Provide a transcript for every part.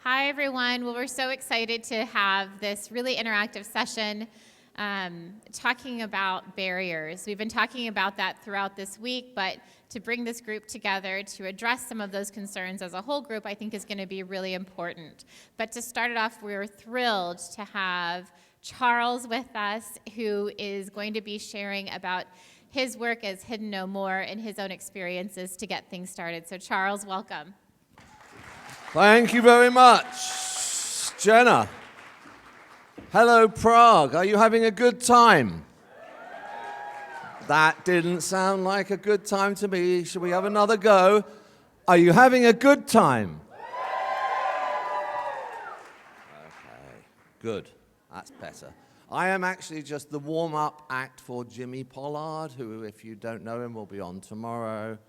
Hi, everyone. Well, we're so excited to have this really interactive session talking about barriers. We've been talking about that throughout this week, but to bring this group together to address some of those concerns as a whole group, I think is going to be really important. But to start it off, we're thrilled to have Charles with us, who is going to be sharing about his work as Hidden No More and his own experiences to get things started. So Charles, welcome. Thank you very much, Jenna. Hello, Prague. Are you having a good time? That didn't sound like a good time to me. Should we have another go? Are you having a good time? Okay, good. That's better. I am actually just the warm-up act for Jimmy Pollard, who, if you don't know him, will be on tomorrow.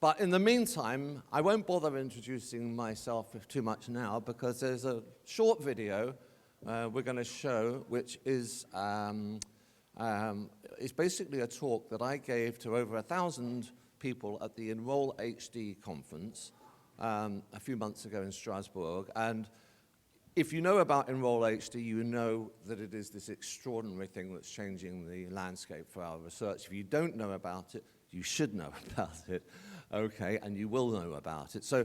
But in the meantime, I won't bother introducing myself too much now because there's a short video we're going to show, which is basically a talk that I gave to over 1,000 people at the Enroll HD conference a few months ago in Strasbourg. And if you know about Enroll HD, you know that it is this extraordinary thing that's changing the landscape for our research. If you don't know about it, you should know about it. Okay, and you will know about it. So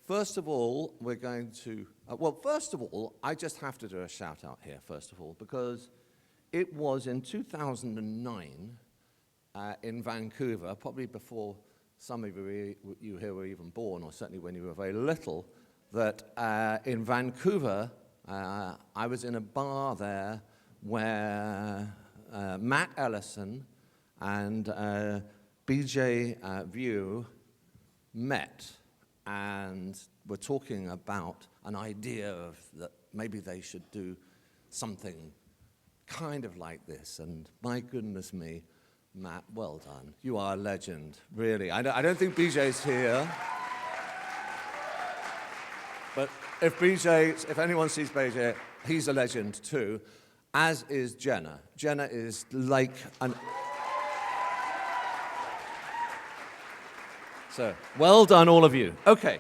first of all, we're going to, first of all, I just have to do a shout out here, first of all, because it was in 2009 in Vancouver, probably before some of you here were even born, or certainly when you were very little, that in Vancouver, I was in a bar there where Matt Ellison and HDYO met and were talking about an idea of that maybe they should do something kind of like this. And my goodness me, Matt, well done. You are a legend, really. I don't think BJ's here. But if anyone sees BJ, he's a legend too, as is Jenna. Jenna is like an... So, well done, all of you. Okay,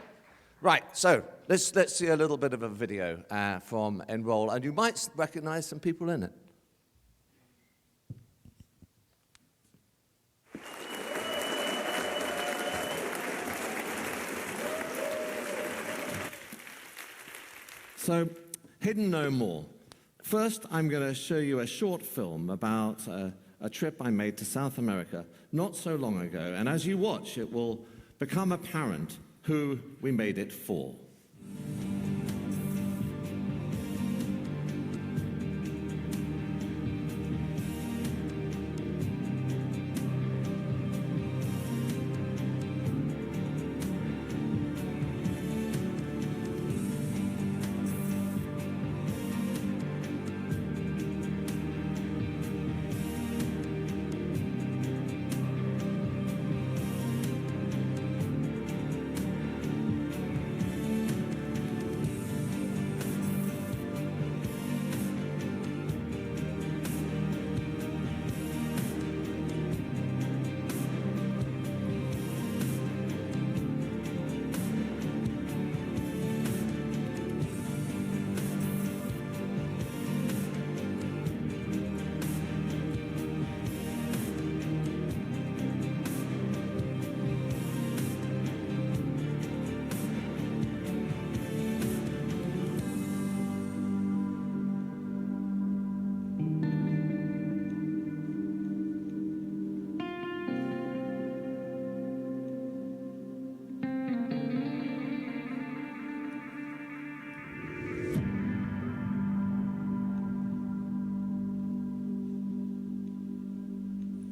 right, so let's see a little bit of a video from Enroll, and you might recognize some people in it. So, Hidden No More. First, I'm going to show you a short film about a trip I made to South America not so long ago, and as you watch, it will become apparent who we made it for.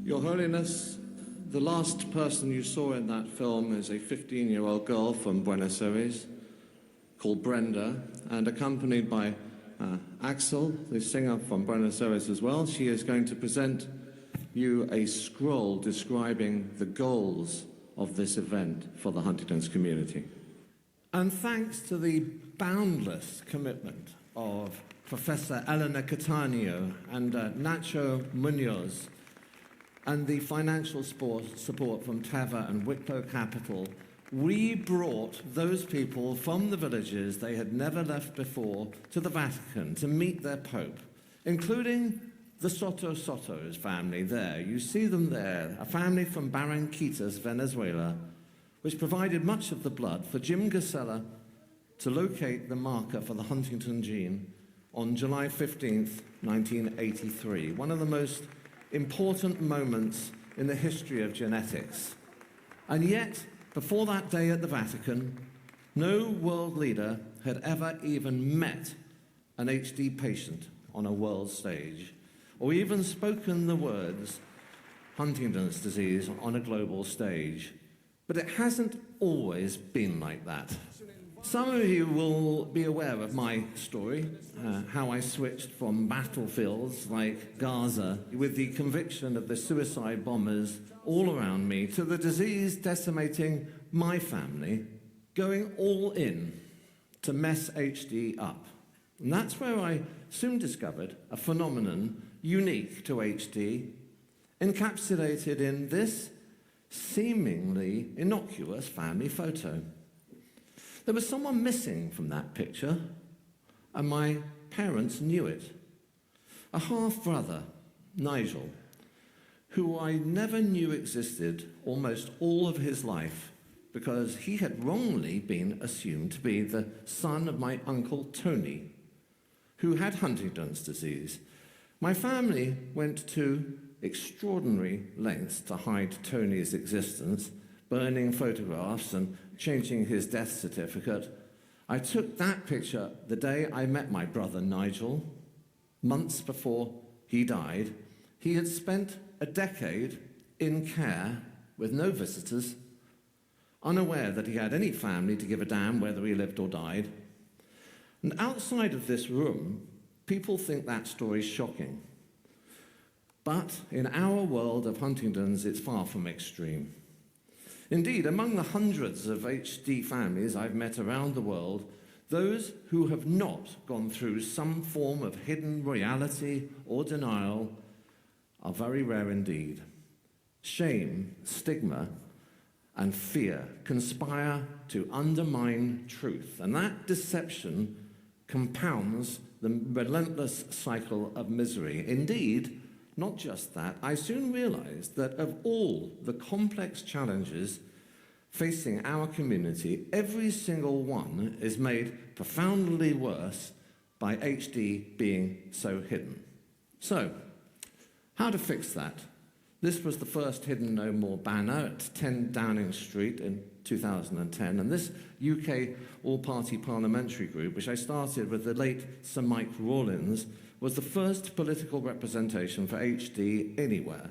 Your Holiness, the last person you saw in that film is a 15-year-old girl from Buenos Aires called Brenda, and accompanied by Axel, the singer from Buenos Aires as well. She is going to present you a scroll describing the goals of this event for the Huntington's community. And thanks to the boundless commitment of Professor Elena Catania and Nacho Munoz, and the financial support from Teva and Wicklow Capital, we brought those people from the villages they had never left before to the Vatican to meet their Pope, including the Soto's family there. You see them there, a family from Barranquitas, Venezuela, which provided much of the blood for Jim Gasella to locate the marker for the Huntington gene on July 15th, 1983, one of the most important moments in the history of genetics. And yet, before that day at the Vatican, no world leader had ever even met an HD patient on a world stage, or even spoken the words Huntington's disease on a global stage. But it hasn't always been like that. Some of you will be aware of my story, how I switched from battlefields like Gaza with the conviction of the suicide bombers all around me to the disease decimating my family, going all in to mess HD up. And that's where I soon discovered a phenomenon unique to HD, encapsulated in this seemingly innocuous family photo. There was someone missing from that picture, and my parents knew it. A half-brother, Nigel, who I never knew existed almost all of his life because he had wrongly been assumed to be the son of my uncle Tony, who had Huntington's disease. My family went to extraordinary lengths to hide Tony's existence, burning photographs and changing his death certificate. I took that picture the day I met my brother Nigel, months before he died. He had spent a decade in care with no visitors, unaware that he had any family to give a damn whether he lived or died. And outside of this room, people think that story's shocking. But in our world of Huntington's, it's far from extreme. Indeed, among the hundreds of HD families I've met around the world, those who have not gone through some form of hidden reality or denial are very rare indeed. Shame, stigma, and fear conspire to undermine truth, and that deception compounds the relentless cycle of misery. Indeed, not just that, I soon realized that of all the complex challenges facing our community, every single one is made profoundly worse by HD being so hidden. So, how to fix that? This was the first Hidden No More banner at 10 Downing Street in 2010, and this UK all-party parliamentary group, which I started with the late Sir Mike Rawlins, was the first political representation for HD anywhere,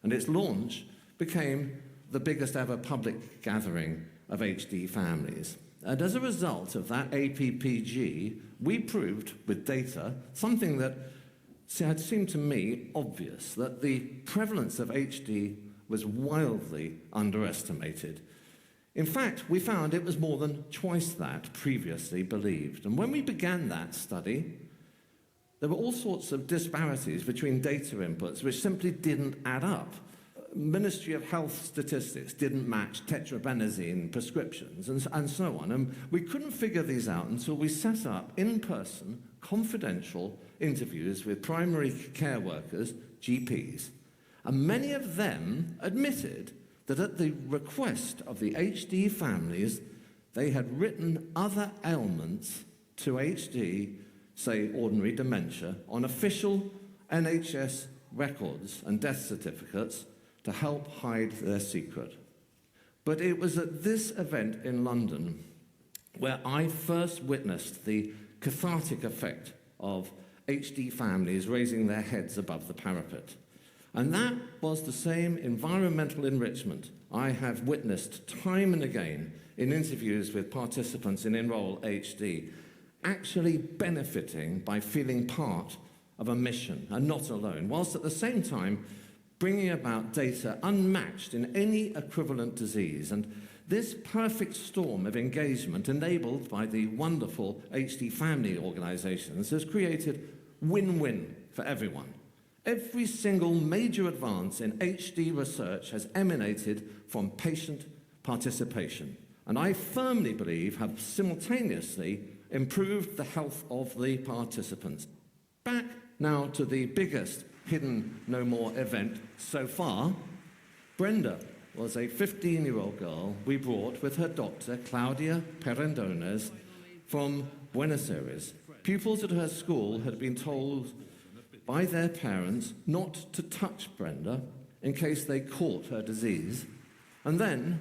and its launch became the biggest ever public gathering of HD families. And as a result of that APPG, we proved with data something that had seemed to me obvious, that the prevalence of HD was wildly underestimated. In fact, we found it was more than twice that previously believed. And when we began that study, there were all sorts of disparities between data inputs which simply didn't add up. Ministry of Health statistics didn't match tetrabenazine prescriptions and so on. And we couldn't figure these out until we set up in-person, confidential interviews with primary care workers, GPs. And many of them admitted that at the request of the HD families, they had written other ailments to HD, say ordinary dementia, on official NHS records and death certificates to help hide their secret. But it was at this event in London where I first witnessed the cathartic effect of HD families raising their heads above the parapet. And that was the same environmental enrichment I have witnessed time and again in interviews with participants in Enroll HD, actually benefiting by feeling part of a mission and not alone, whilst at the same time bringing about data unmatched in any equivalent disease. And this perfect storm of engagement enabled by the wonderful HD family organizations has created win-win for everyone. Every single major advance in HD research has emanated from patient participation. and I firmly believe have simultaneously improved the health of the participants. Back now to the biggest Hidden No More event so far. Brenda was a 15-year-old girl we brought with her doctor, Claudia Perendones, from Buenos Aires. Pupils at her school had been told by their parents not to touch Brenda in case they caught her disease. And then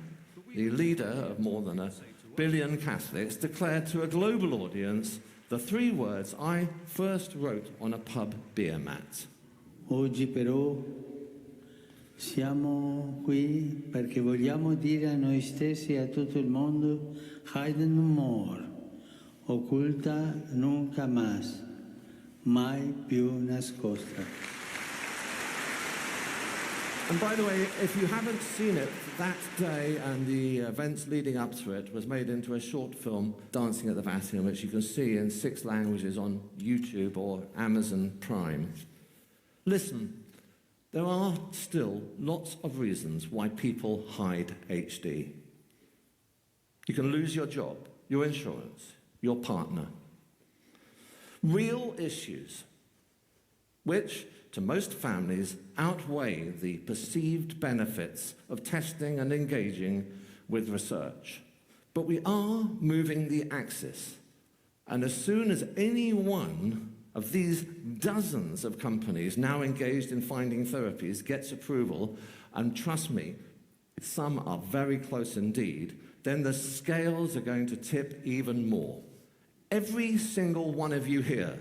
the leader of more than 1 billion Catholics declared to a global audience the 3 words I first wrote on a pub beer mat. Oggi però siamo qui perché vogliamo dire a noi stessi e a tutto il mondo Hide no more, occulta nunca más, mai più nascosta. And by the way, if you haven't seen it, that day and the events leading up to it was made into a short film, Dancing at the Vatican, which you can see in 6 languages on YouTube or Amazon Prime. Listen, there are still lots of reasons why people hide HD. You can lose your job, your insurance, your partner. Real issues, which to most families outweigh the perceived benefits of testing and engaging with research. But we are moving the axis, and as soon as any one of these dozens of companies now engaged in finding therapies gets approval, and trust me, some are very close indeed, then the scales are going to tip even more. Every single one of you here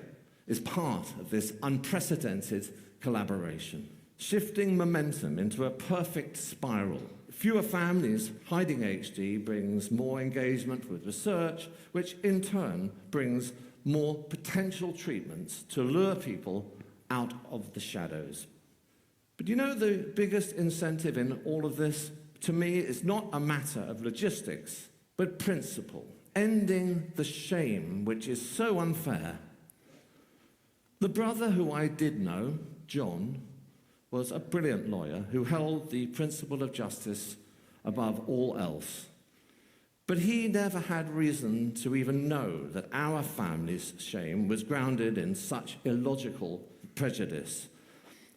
is part of this unprecedented collaboration, shifting momentum into a perfect spiral. Fewer families hiding HD brings more engagement with research, which in turn brings more potential treatments to lure people out of the shadows. But you know the biggest incentive in all of this, to me, is not a matter of logistics, but principle, ending the shame which is so unfair. The brother who I did know, John, was a brilliant lawyer who held the principle of justice above all else. But he never had reason to even know that our family's shame was grounded in such illogical prejudice.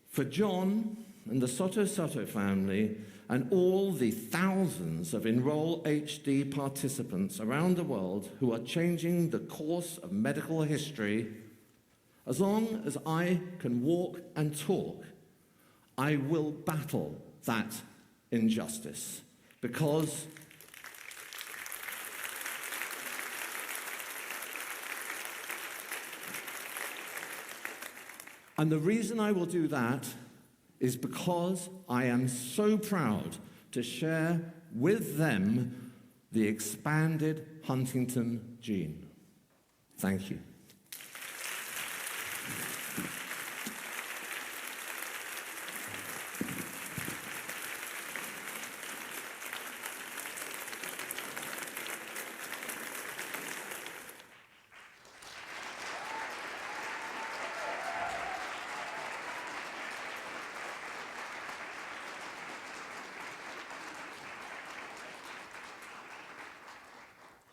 For John and the Soto Soto family and all the thousands of Enroll HD participants around the world who are changing the course of medical history, as long as I can walk and talk, I will battle that injustice, because and the reason I will do that is because I am so proud to share with them the expanded Huntington gene. Thank you.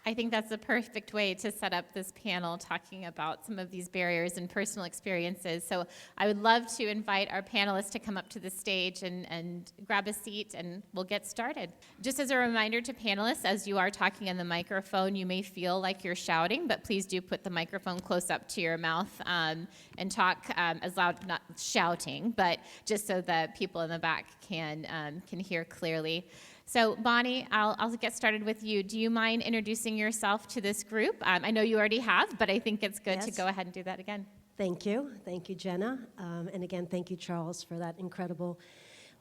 I think that's the perfect way to set up this panel, talking about some of these barriers and personal experiences. So I would love to invite our panelists to come up to the stage and grab a seat, and we'll get started. Just as a reminder to panelists, as you are talking in the microphone, you may feel like you're shouting, but please do put the microphone close up to your mouth and talk as loud, not shouting, but just so that people in the back can hear clearly. So Bonnie, I'll get started with you. Do you mind introducing yourself to this group? I know you already have, but I think it's good to go ahead and do that again. Thank you. Thank you, Jenna. And again, thank you, Charles, for that incredible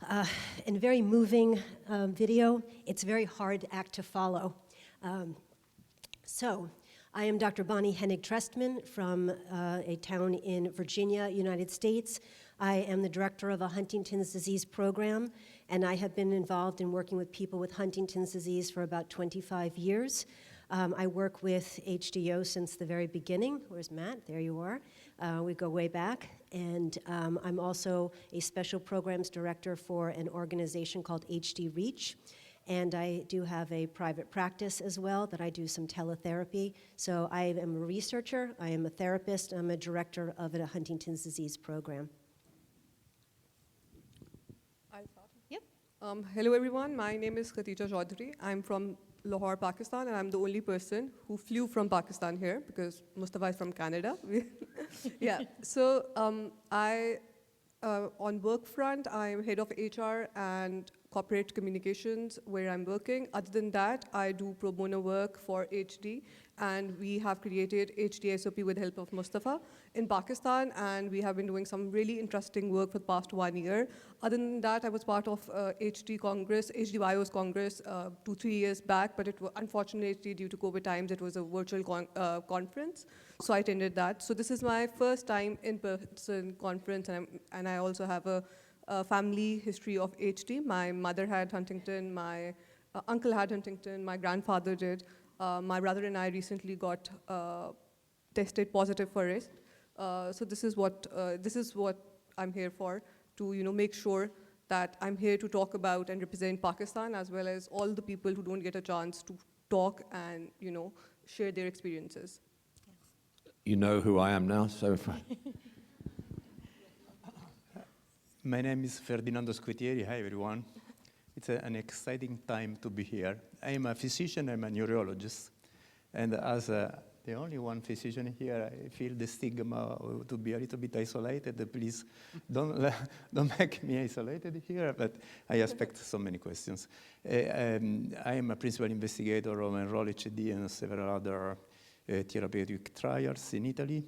and very moving video. It's a very hard act to follow. So I am Dr. Bonnie Hennig-Trestman from a town in Virginia, United States. I am the director of a Huntington's disease program, and I have been involved in working with people with Huntington's disease for about 25 years. I work with HDYO since the very beginning. Where's Matt? There you are. We go way back. And I'm also a special programs director for an organization called HD Reach. And I do have a private practice as well that I do some teletherapy. So I am a researcher, I am a therapist, I'm a director of a Huntington's disease program. I'll start. Yep. Hello everyone, my name is Khadija Chaudry. I'm from Lahore, Pakistan, and I'm the only person who flew from Pakistan here because Mustafa is from Canada. Yeah, so on work front, I'm head of HR and corporate communications where I'm working. Other than that, I do pro bono work for HD, and we have created HDYO with the help of Mustafa in Pakistan, and we have been doing some really interesting work for the past 1 year. Other than that, I was part of HDYO's Congress 2-3 years back, but unfortunately, due to COVID times, it was a virtual conference, so I attended that. So this is my first time in-person conference, and I also have a family history of HD. My mother had Huntington, my uncle had Huntington, my grandfather did. My brother and I recently got tested positive for it. So this is what I'm here for, to make sure that I'm here to talk about and represent Pakistan, as well as all the people who don't get a chance to talk and share their experiences. You know who I am now, so. My name is Ferdinando Squitieri. Hi, everyone. It's an exciting time to be here. I am a physician, I'm a neurologist, and as the only one physician here, I feel the stigma to be a little bit isolated. Please don't make me isolated here, but I expect so many questions. I am a principal investigator of Enroll HD and several other therapeutic trials in Italy.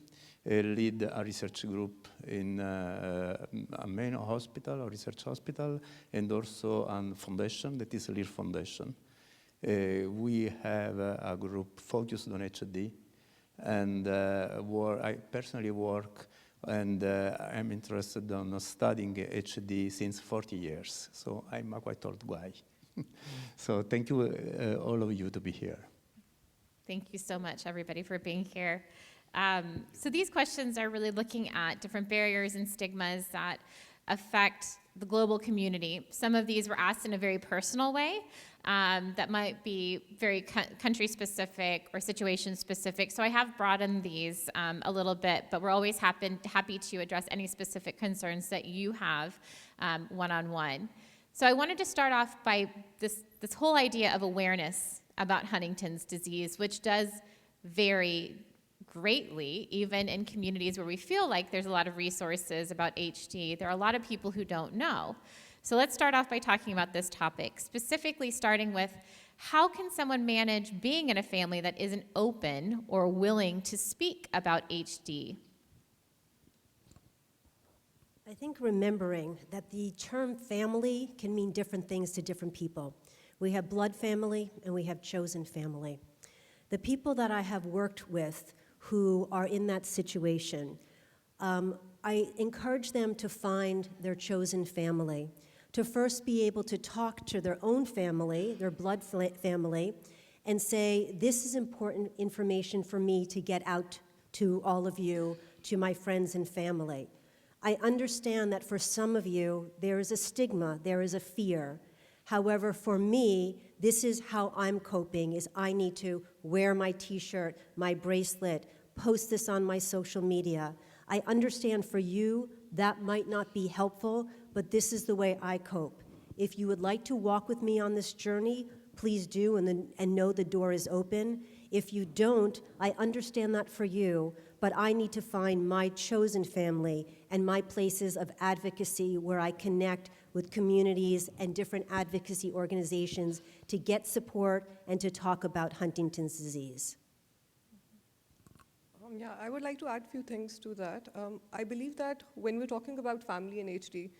Lead a research group in a main hospital, a research hospital, and also a foundation that is a LEAR Foundation. We have a group focused on HD, and I personally work, and I'm interested in studying HD since 40 years, so I'm a quite old guy. So thank you, all of you, to be here. Thank you so much, everybody, for being here. So these questions are really looking at different barriers and stigmas that affect the global community. Some of these were asked in a very personal way that might be very country-specific or situation-specific. So I have broadened these a little bit, but we're always happy to address any specific concerns that you have one-on-one. So I wanted to start off by this whole idea of awareness about Huntington's disease, which does vary greatly, even in communities where we feel like there's a lot of resources about HD. There are a lot of people who don't know. So let's start off by talking about this topic, specifically starting with how can someone manage being in a family that isn't open or willing to speak about HD? I think remembering that the term family can mean different things to different people. We have blood family and we have chosen family. The people that I have worked with who are in that situation, I encourage them to find their chosen family, to first be able to talk to their own family, their blood family, and say, this is important information for me to get out to all of you, to my friends and family. I understand that for some of you, there is a stigma, there is a fear. However, for me, this is how I'm coping, is I need to wear my t-shirt, my bracelet, post this on my social media. I understand for you, that might not be helpful, but this is the way I cope. If you would like to walk with me on this journey, please do, and know the door is open. If you don't, I understand that for you, but I need to find my chosen family and my places of advocacy where I connect with communities and different advocacy organizations to get support and to talk about Huntington's disease. Yeah, I would like to add a few things to that. I believe that when we're talking about family and HD,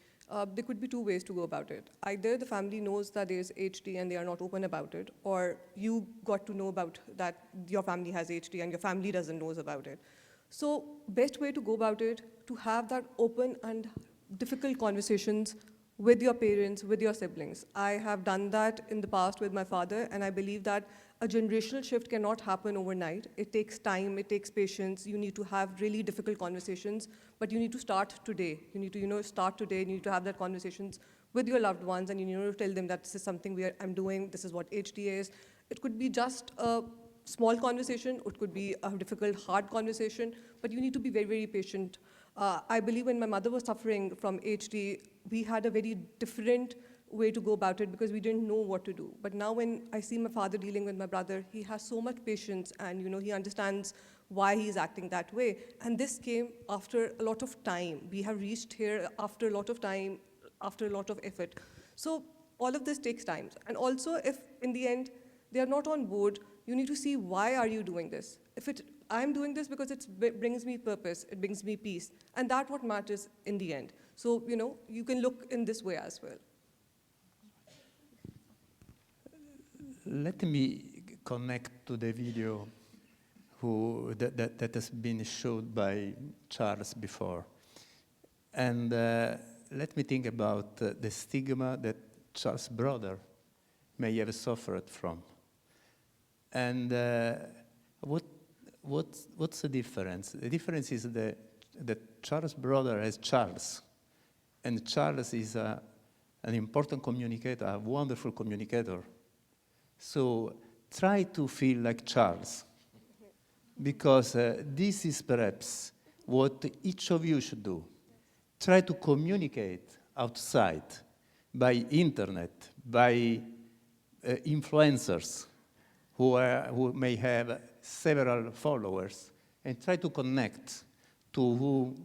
there could be two ways to go about it. Either the family knows that there's HD and they are not open about it, or you got to know about that your family has HD and your family doesn't know about it. So best way to go about it, to have that open and difficult conversations with your parents, with your siblings. I have done that in the past with my father, and I believe that a generational shift cannot happen overnight. It takes time, it takes patience. You need to have really difficult conversations, but you need to start today. You need to, start today. You need to have that conversations with your loved ones and tell them that this is something I'm doing, this is what HD is. It could be just a small conversation, it could be a difficult, hard conversation, but you need to be very, very patient. I believe when my mother was suffering from HD, we had a very different way to go about it because we didn't know what to do. But now when I see my father dealing with my brother, he has so much patience and he understands why he's acting that way. And this came after a lot of time. We have reached here after a lot of time, after a lot of effort. So all of this takes time. And also if in the end they are not on board, you need to see why are you doing this. I'm doing this because it brings me purpose, it brings me peace. And that's what matters in the end. So, you can look in this way as well. Let me connect to the video that has been showed by Charles before. And let me think about the stigma that Charles' brother may have suffered from. And what's the difference? The difference is that Charles' brother has Charles. And Charles is an important communicator, a wonderful communicator. So try to feel like Charles, because this is perhaps what each of you should do. Try to communicate outside by internet, by influencers who may have several followers, and try to connect to who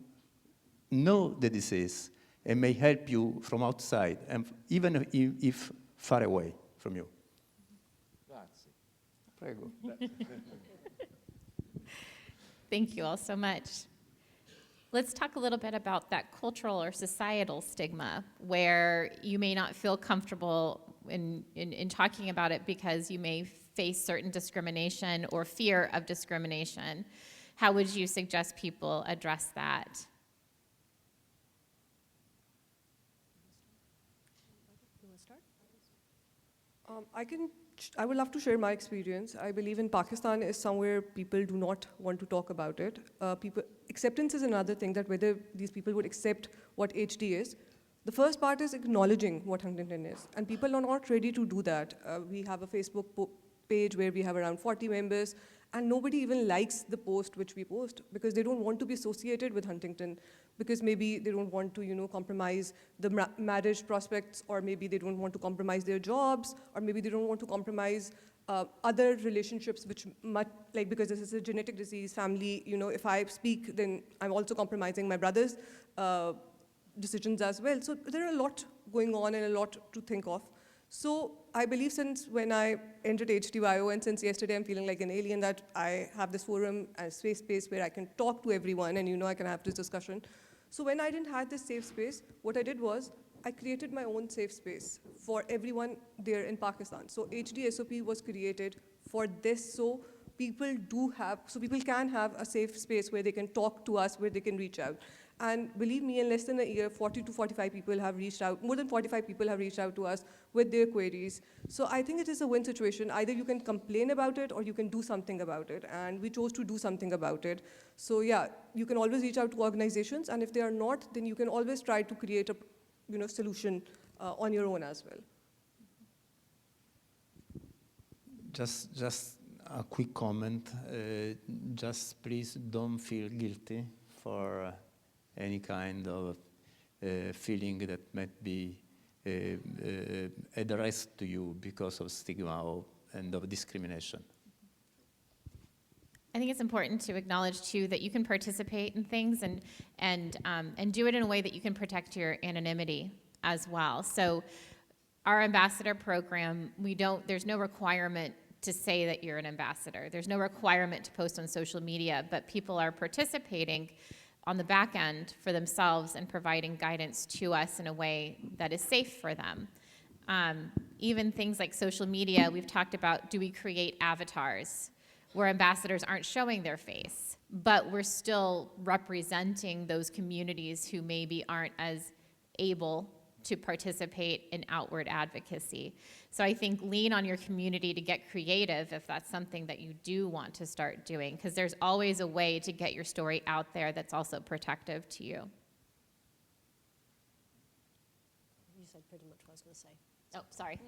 know the disease and may help you from outside, and even if far away from you. Prego. Thank you all so much. Let's talk a little bit about that cultural or societal stigma where you may not feel comfortable in talking about it because you may face certain discrimination or fear of discrimination. How would you suggest people address that? I would love to share my experience. I believe in Pakistan is somewhere people do not want to talk about it. Acceptance is another thing, that whether these people would accept what HD is. The first part is acknowledging what Huntington is, and people are not ready to do that. We have a Facebook page where we have around 40 members, and nobody even likes the post which we post because they don't want to be associated with Huntington, because maybe they don't want to, compromise the marriage prospects, or maybe they don't want to compromise their jobs, or maybe they don't want to compromise other relationships, which because this is a genetic disease, family, if I speak, then I'm also compromising my brother's decisions as well. So there are a lot going on and a lot to think of. So I believe since when I entered HDYO, and since yesterday I'm feeling like an alien, that I have this forum and a safe space where I can talk to everyone and I can have this discussion. So when I didn't have this safe space, what I did was I created my own safe space for everyone there in Pakistan. So HDSOP was created for this, so people can have a safe space where they can talk to us, where they can reach out. And believe me, in less than a year, 40 to 45 people have reached out, more than 45 people have reached out to us with their queries. So I think it is a win situation. Either you can complain about it or you can do something about it. And we chose to do something about it. So yeah, you can always reach out to organizations, and if they are not, then you can always try to create a solution on your own as well. Just a quick comment. Just please don't feel guilty for any kind of feeling that might be addressed to you because of stigma and of discrimination. I think it's important to acknowledge too that you can participate in things and do it in a way that you can protect your anonymity as well. So our ambassador program, there's no requirement to say that you're an ambassador. There's no requirement to post on social media, but people are participating on the back end for themselves and providing guidance to us in a way that is safe for them. Even things like social media, we've talked about, do we create avatars where ambassadors aren't showing their face, but we're still representing those communities who maybe aren't as able to participate in outward advocacy. So I think lean on your community to get creative if that's something that you do want to start doing, because there's always a way to get your story out there that's also protective to you. You said pretty to say. Oh, sorry.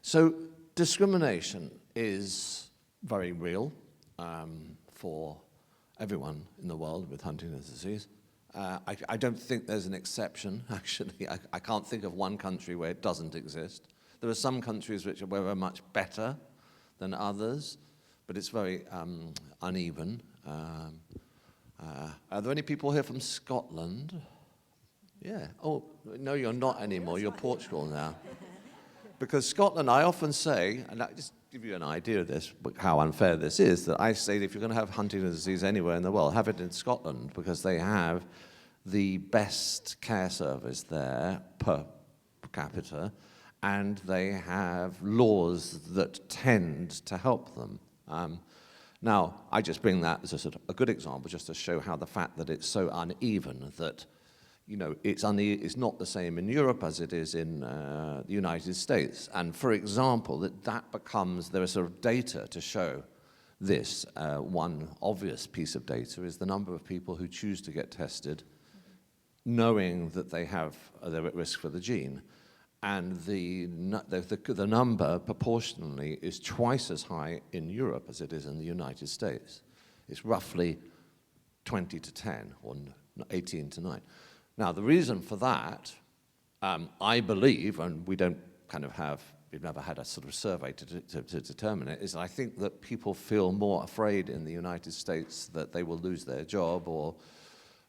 So discrimination is very real for everyone in the world with Huntington's disease. I don't think there's an exception, actually. I can't think of one country where it doesn't exist. There are some countries which are much better than others, but it's very uneven. Are there any people here from Scotland? Yeah. Oh, no, you're not anymore. You're Portugal now. Because Scotland, I often say, and I just give you an idea of this, how unfair this is, that I say that if you're going to have Huntington's disease anywhere in the world, have it in Scotland, because they have the best care service there per capita, and they have laws that tend to help them. Now, I just bring that as a sort of a good example, just to show how the fact that it's so uneven that, you know, it's not the same in Europe as it is in the United States. And for example, there is sort of data to show this. One obvious piece of data is the number of people who choose to get tested knowing that they're at risk for the gene. And the number proportionally is twice as high in Europe as it is in the United States. It's roughly 20 to 10 or 18 to 9. Now, the reason for that, I believe, and we've never had a sort of survey to determine it, is I think that people feel more afraid in the United States that they will lose their job or,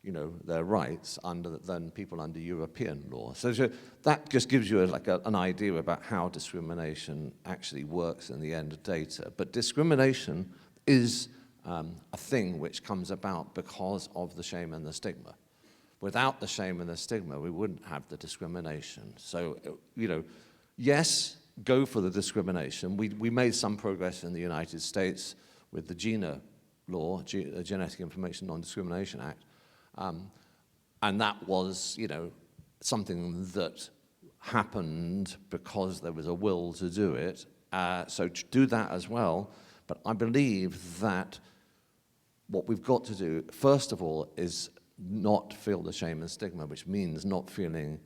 you know, their rights than people under European law. So that just gives you an idea about how discrimination actually works in the end of data. But discrimination is a thing which comes about because of the shame and the stigma. Without the shame and the stigma, we wouldn't have the discrimination. So, you know, yes, go for the discrimination. We made some progress in the United States with the GINA law, the Genetic Information Non-Discrimination Act. And that was, you know, something that happened because there was a will to do it. So to do that as well. But I believe that what we've got to do, first of all, is not feel the shame and stigma, which means not feeling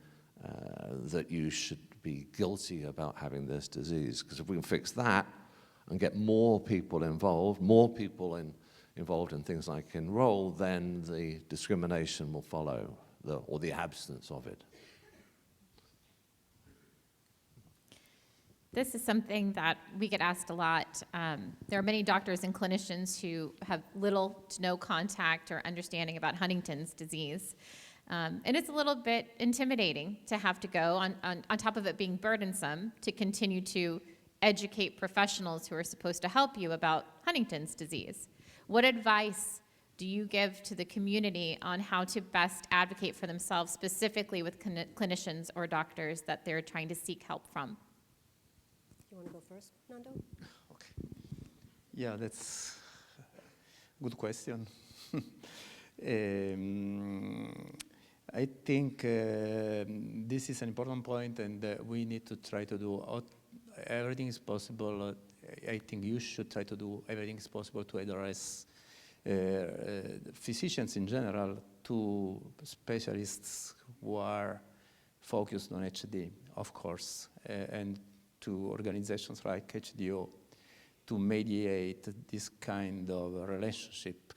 that you should be guilty about having this disease. Because if we can fix that and get more people involved, involved in things like enroll, then the discrimination will follow, or the absence of it. This is something that we get asked a lot. There are many doctors and clinicians who have little to no contact or understanding about Huntington's disease. And it's a little bit intimidating to have to go, on top of it being burdensome, to continue to educate professionals who are supposed to help you about Huntington's disease. What advice do you give to the community on how to best advocate for themselves, specifically with clinicians or doctors that they're trying to seek help from? You want to go first, Nando? Okay. Yeah, that's a good question. I think this is an important point, and we need to try to do everything is possible. I think you should try to do everything is possible to address physicians in general to specialists who are focused on HD, of course, and to organizations like HDYO to mediate this kind of relationship.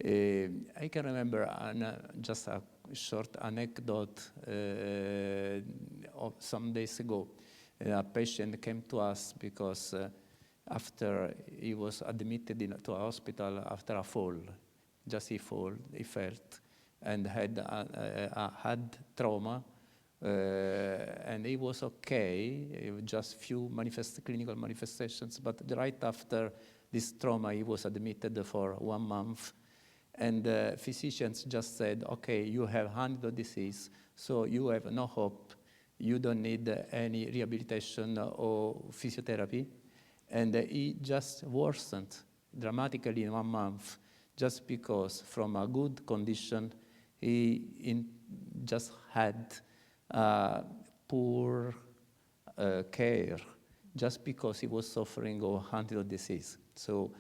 I can remember just a short anecdote of some days ago. A patient came to us because after he was admitted to a hospital after a fall, he felt, and had trauma, and he was okay, just few clinical manifestations, but right after this trauma, he was admitted for 1 month, and physicians just said, okay, you have Huntington's disease, so you have no hope, you don't need any rehabilitation or physiotherapy. And he just worsened dramatically in 1 month, just because from a good condition, he just had poor care, just because he was suffering of Huntington's disease. So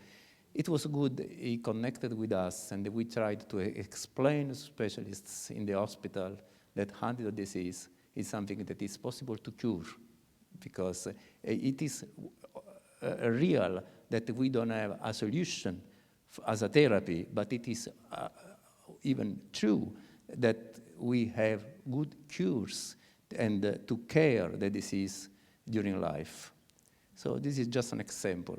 it was good he connected with us, and we tried to explain to specialists in the hospital that Huntington's disease is something that is possible to cure, because it is real that we don't have a solution as a therapy, but it is even true that we have good cures and to care the disease during life. So this is just an example.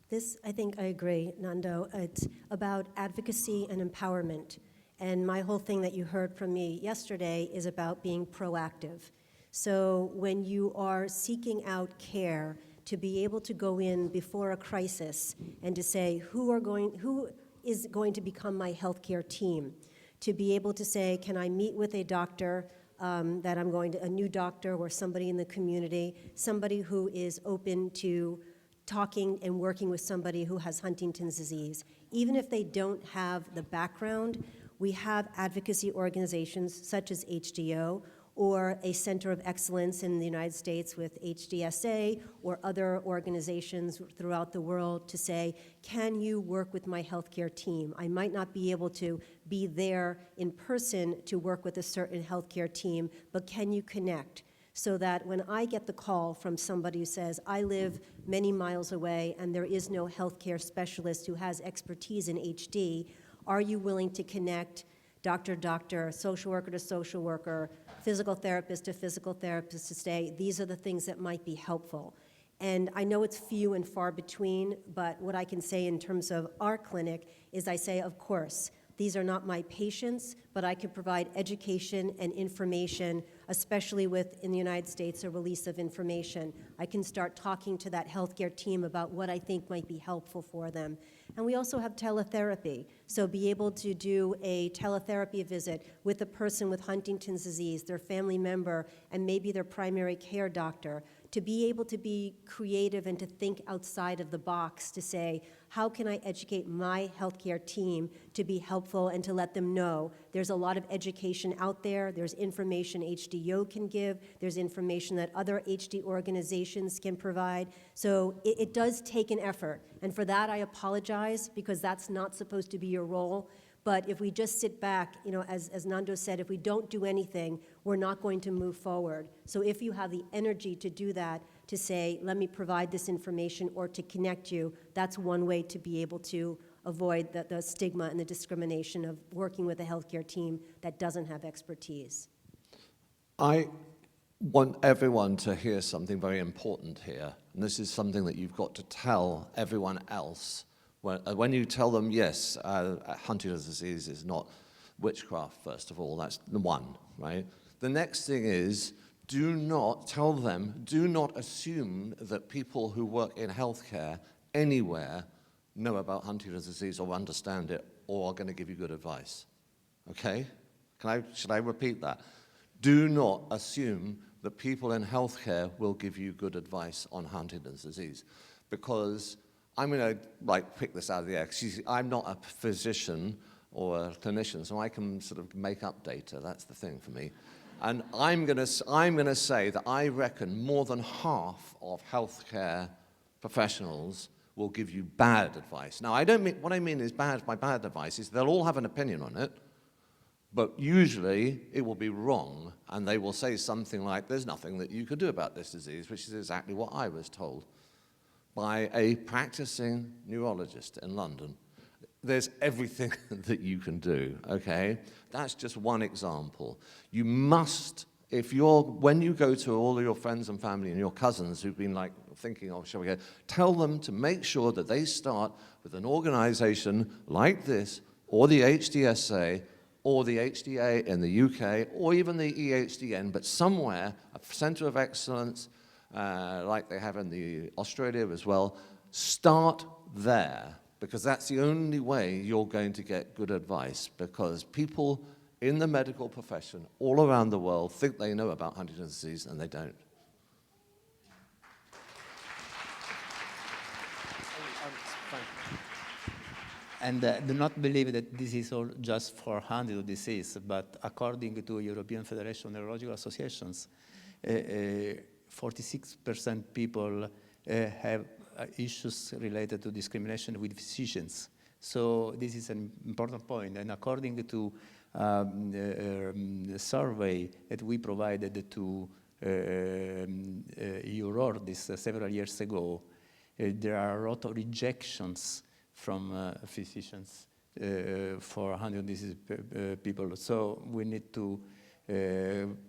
This, I think I agree, Nando. It's about advocacy and empowerment. And my whole thing that you heard from me yesterday is about being proactive. So when you are seeking out care, to be able to go in before a crisis and to say, who is going to become my healthcare team? To be able to say, can I meet with a doctor that I'm going to, a new doctor or somebody in the community, somebody who is open to talking and working with somebody who has Huntington's disease. Even if they don't have the background, we have advocacy organizations such as HDYO or a center of excellence in the United States with HDSA or other organizations throughout the world to say, can you work with my healthcare team? I might not be able to be there in person to work with a certain healthcare team, but can you connect? So that when I get the call from somebody who says, I live many miles away and there is no healthcare specialist who has expertise in HD, are you willing to connect doctor, social worker to social worker, physical therapist to physical therapist to say, these are the things that might be helpful. And I know it's few and far between, but what I can say in terms of our clinic is I say, of course, these are not my patients, but I can provide education and information, especially with, in the United States, a release of information. I can start talking to that healthcare team about what I think might be helpful for them. And we also have teletherapy. So be able to do a teletherapy visit with a person with Huntington's disease, their family member, and maybe their primary care doctor, to be able to be creative and to think outside of the box to say, how can I educate my healthcare team to be helpful and to let them know there's a lot of education out there, there's information HDYO can give, there's information that other HD organizations can provide. So it does take an effort, and for that I apologize because that's not supposed to be your role. But if we just sit back, as Nando said, if we don't do anything, we're not going to move forward. So if you have the energy to do that, to say, let me provide this information or to connect you, that's one way to be able to avoid the stigma and the discrimination of working with a healthcare team that doesn't have expertise. I want everyone to hear something very important here, and this is something that you've got to tell everyone else. When you tell them, yes, Huntington's disease is not witchcraft, first of all, that's the one, right? The next thing is, do not assume that people who work in healthcare anywhere know about Huntington's disease or understand it or are going to give you good advice, okay? Should I repeat that? Do not assume that people in healthcare will give you good advice on Huntington's disease, because I'm going to pick this out of the air. I'm not a physician or a clinician, so I can sort of make up data. That's the thing for me. And I'm going to say that I reckon more than half of healthcare professionals will give you bad advice. Now, what I mean is by bad advice is they'll all have an opinion on it, but usually it will be wrong, and they will say something like, there's nothing that you could do about this disease, which is exactly what I was told by a practicing neurologist in London. There's everything that you can do, okay? That's just one example. You must, when you go to all of your friends and family and your cousins who've been thinking, oh, shall we go, tell them to make sure that they start with an organization like this, or the HDSA, or the HDA in the UK, or even the EHDN, but somewhere, a center of excellence, like they have in Australia as well. Start there, because that's the only way you're going to get good advice, because people in the medical profession all around the world think they know about Huntington's disease, and they don't. And do not believe that this is all just for Huntington's disease, but according to European Federation of Neurological Associations, 46% people have issues related to discrimination with physicians. So this is an important point. And according to survey that we provided to EURORDIS several years ago, there are a lot of rejections from physicians for Huntington's disease people. So we need to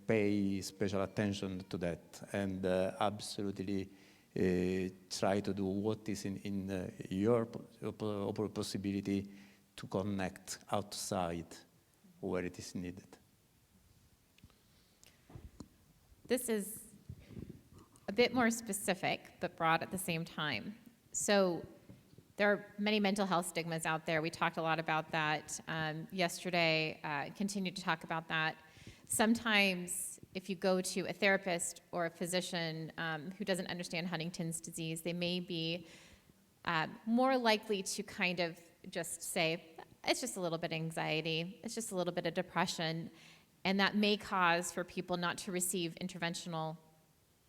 pay special attention to that and absolutely try to do what is in your possibility to connect outside where it is needed. This is a bit more specific, but broad at the same time. So there are many mental health stigmas out there. We talked a lot about that yesterday, continue to talk about that. Sometimes if you go to a therapist or a physician who doesn't understand Huntington's disease, they may be more likely to kind of just say, it's just a little bit of anxiety, it's just a little bit of depression, and that may cause for people not to receive interventional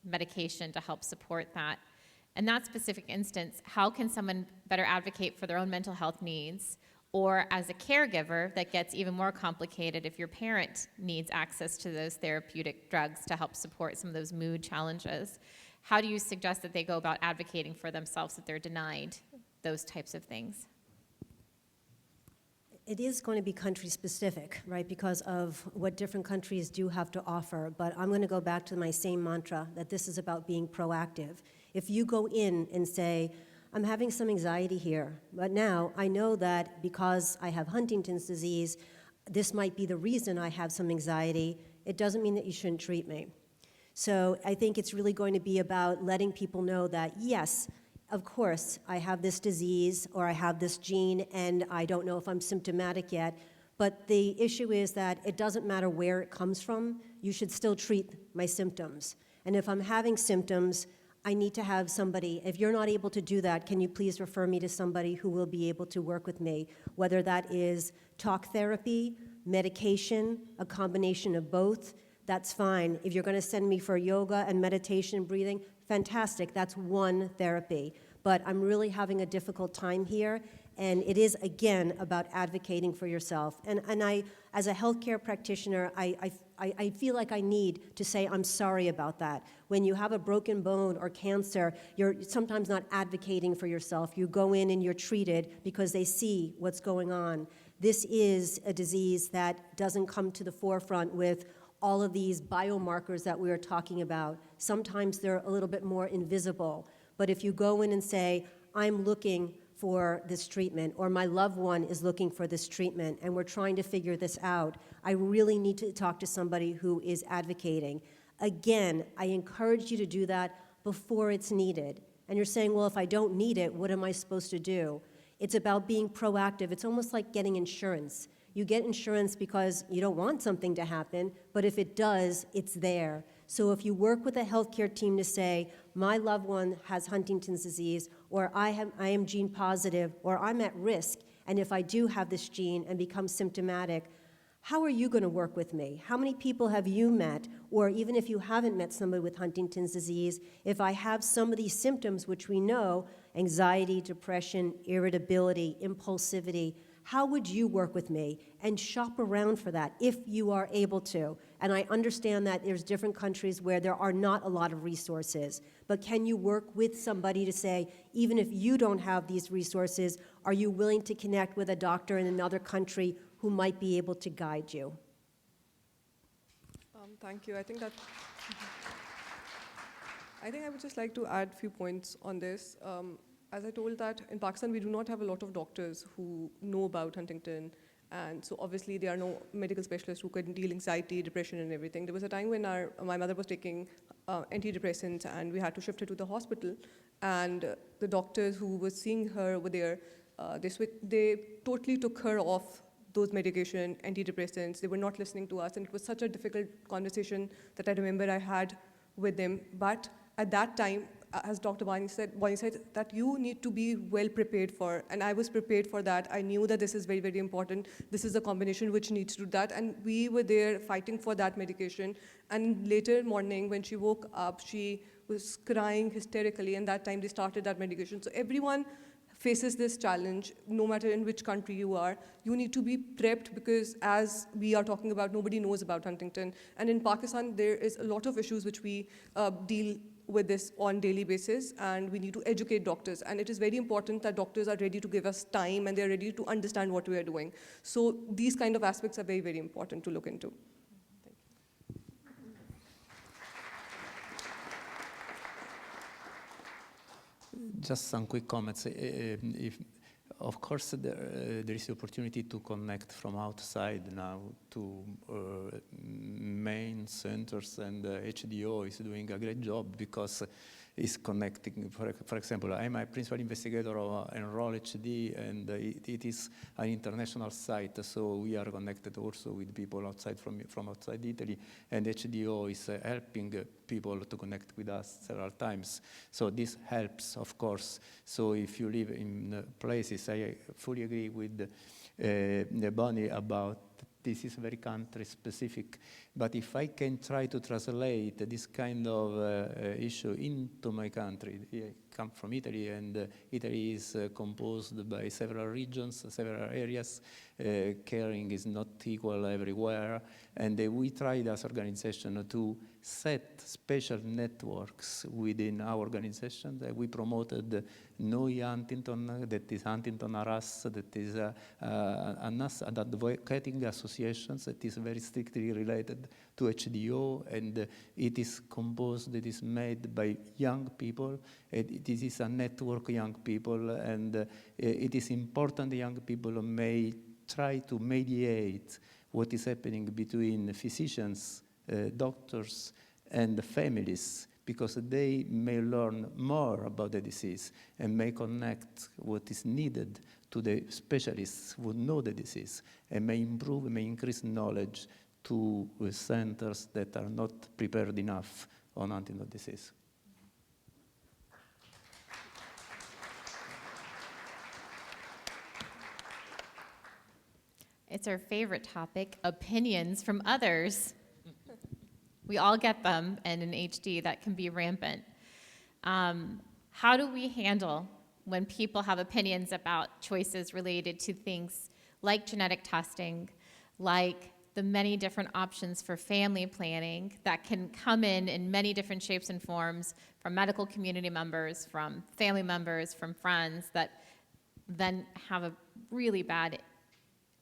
medication to help support that. In that specific instance, how can someone better advocate for their own mental health needs? Or as a caregiver, that gets even more complicated if your parent needs access to those therapeutic drugs to help support some of those mood challenges. How do you suggest that they go about advocating for themselves if they're denied those types of things? It is going to be country specific, right, because of what different countries do have to offer. But I'm going to go back to my same mantra that this is about being proactive. If you go in and say, I'm having some anxiety here, but now I know that because I have Huntington's disease, this might be the reason I have some anxiety, it doesn't mean that you shouldn't treat me. So I think it's really going to be about letting people know that, yes, of course, I have this disease or I have this gene and I don't know if I'm symptomatic yet, but the issue is that it doesn't matter where it comes from, you should still treat my symptoms. And if I'm having symptoms, I need to have somebody, if you're not able to do that, can you please refer me to somebody who will be able to work with me, whether that is talk therapy, medication, a combination of both, that's fine. If you're going to send me for yoga and meditation, breathing, fantastic, that's one therapy. But I'm really having a difficult time here, and it is, again, about advocating for yourself. And I, as a healthcare practitioner, I feel like I need to say I'm sorry about that. When you have a broken bone or cancer, you're sometimes not advocating for yourself. You go in and you're treated because they see what's going on. This is a disease that doesn't come to the forefront with all of these biomarkers that we are talking about. Sometimes they're a little bit more invisible. But if you go in and say, I'm looking for this treatment, or my loved one is looking for this treatment, and we're trying to figure this out, I really need to talk to somebody who is advocating. Again, I encourage you to do that before it's needed. And you're saying, well, if I don't need it, what am I supposed to do? It's about being proactive. It's almost like getting insurance. You get insurance because you don't want something to happen, but if it does, it's there. So if you work with a healthcare team to say, my loved one has Huntington's disease, or I am gene positive, or I'm at risk, and if I do have this gene and become symptomatic, how are you going to work with me? How many people have you met? Or even if you haven't met somebody with Huntington's disease, if I have some of these symptoms, which we know, anxiety, depression, irritability, impulsivity, how would you work with me? And shop around for that if you are able to. And I understand that there's different countries where there are not a lot of resources, but can you work with somebody to say, even if you don't have these resources, are you willing to connect with a doctor in another country who might be able to guide you? Thank you. I think I would just like to add a few points on this. As I told that in Pakistan, we do not have a lot of doctors who know about Huntington. And so obviously there are no medical specialists who can deal anxiety, depression, and everything. There was a time when my mother was taking antidepressants and we had to shift her to the hospital. And the doctors who were seeing her over there, they totally took her off those medication, antidepressants. They were not listening to us. And it was such a difficult conversation that I remember I had with them. But at that time, as Dr. Bonnie said that you need to be well prepared for, and I was prepared for that. I knew that this is very, very important. This is a combination which needs to do that, and we were there fighting for that medication. And later morning, when she woke up, she was crying hysterically, and that time they started that medication. So everyone faces this challenge, no matter in which country you are, you need to be prepped, because as we are talking about, nobody knows about Huntington. And in Pakistan, there is a lot of issues which we deal with this on daily basis, and we need to educate doctors. And it is very important that doctors are ready to give us time and they're ready to understand what we are doing. So these kind of aspects are very, very important to look into. Just some quick comments. Of course, there is the opportunity to connect from outside now to main centers, and HDYO is doing a great job because it's connecting. For example, I'm a principal investigator of Enroll HD, and it is an international site, so we are connected also with people outside from outside Italy, and HDYO is helping people to connect with us several times. So this helps, of course. So if you live in places, I fully agree with Bonnie about this is very country specific. But if I can try to translate this kind of issue into my country, I come from Italy, and Italy is composed by several regions, several areas. Caring is not equal everywhere. And we tried as organization to set special networks within our organization. We promoted Know Huntington, that is Huntington Harass, that is an advocating associations that is very strictly related to HDYO, and it is composed, it is made by young people. It is a network of young people, and it is important young people may try to mediate what is happening between physicians, doctors, and families, because they may learn more about the disease and may connect what is needed to the specialists who know the disease, and may improve, may increase knowledge to centers that are not prepared enough on Huntington disease. It's our favorite topic, opinions from others. We all get them, and in HD that can be rampant. How do we handle when people have opinions about choices related to things like genetic testing, like the many different options for family planning that can come in many different shapes and forms from medical community members, from family members, from friends, that then have a really bad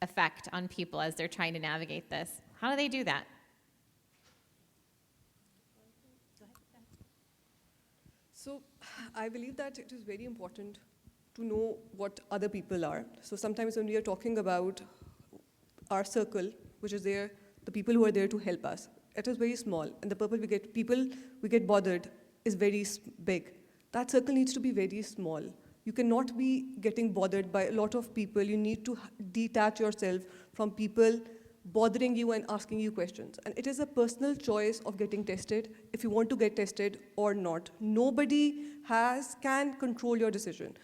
effect on people as they're trying to navigate this? How do they do that? So I believe that it is very important to know what other people are. So sometimes when we are talking about our circle, which is there, the people who are there to help us, it is very small, and the people we get bothered is very big. That circle needs to be very small. You cannot be getting bothered by a lot of people. You need to detach yourself from people bothering you and asking you questions. And it is a personal choice of getting tested, if you want to get tested or not. Nobody can control your decision.